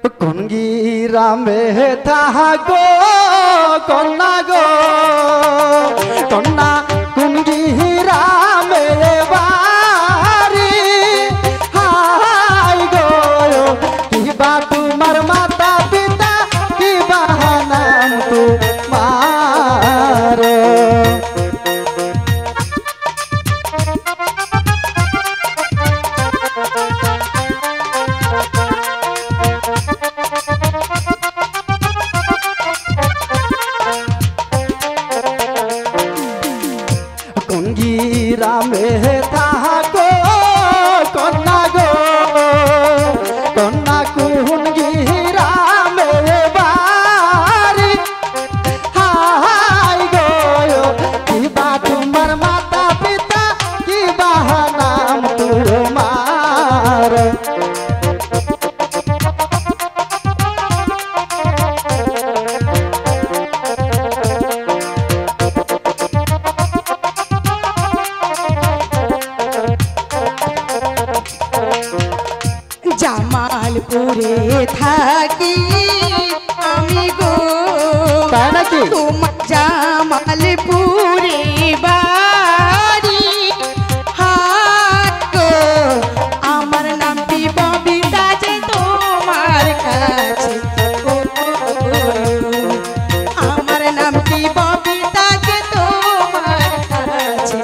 कुंगीरा में था गो कन्ना गो कन्ना कुंगीरा में बारी हाय गो की बा तुम्हार माता पिता की नाम तुम्हार कुंगीरा में था गो कन्ना कुंगीरा में बारी हाय गो की बा तुम्हार माता पिता की नाम तुम्हार জামালপুরে থাকি আমি গো তাই নাকি তোমার জামালপুরে বাড়ি হাত গো আমার নামটি ববিতা যে তোমার কাছে আমার নামটি ববিতা যে তোমার কাছে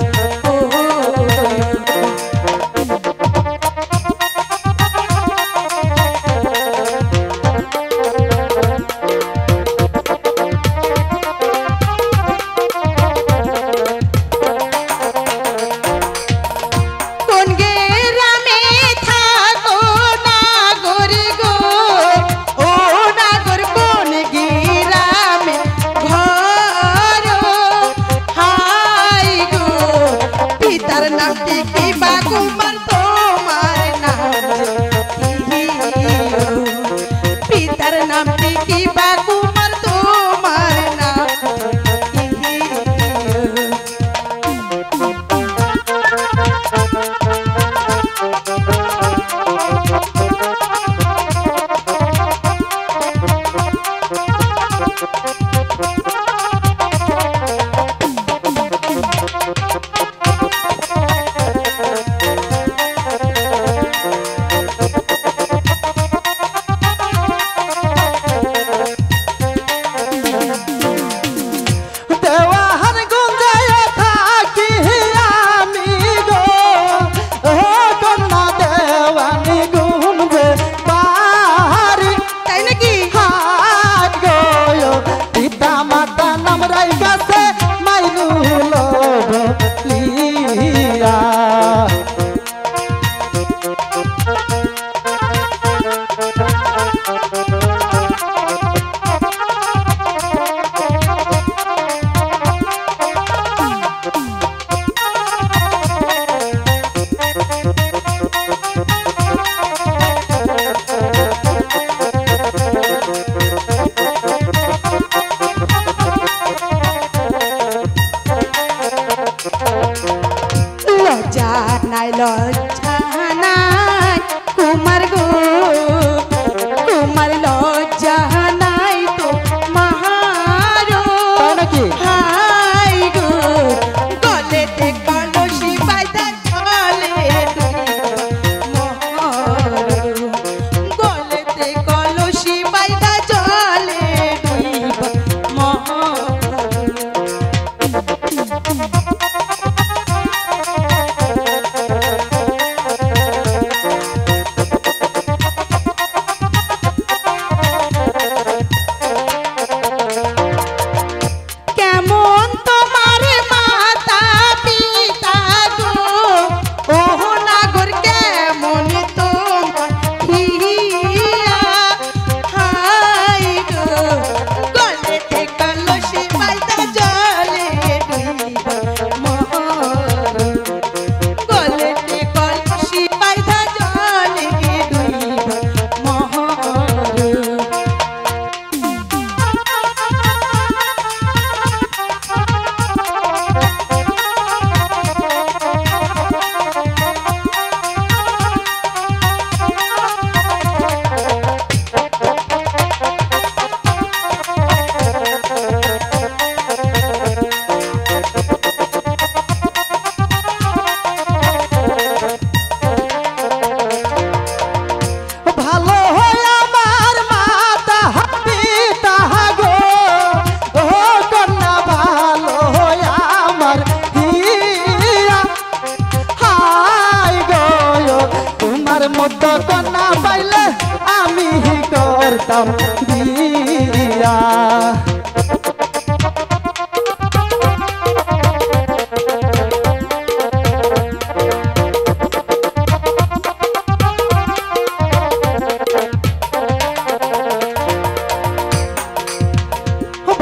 করতাম বিয়া।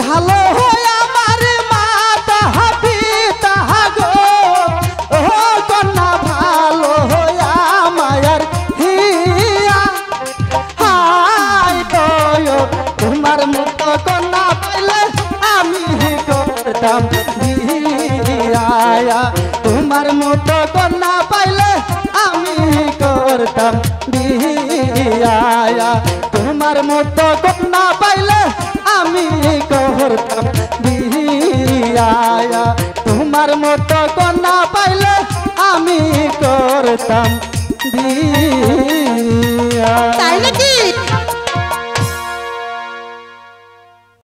ভালো হয় আমার মাতা পিতা গো, ও কন্যা ভালো হয় মায়ার হিয়া। হাই গয় তোমার মতো কন্যা পাইলে আমি করতাম বিয়া। তোমার মতো কন্যা পাইলে আমি করতাম বিয়া। তোমার মতো কন্যা পাইলে আমি করতাম বিয়া। তোমার মতো কন্যা পাইলে আমি করতাম বিয়া। তাই নাকি?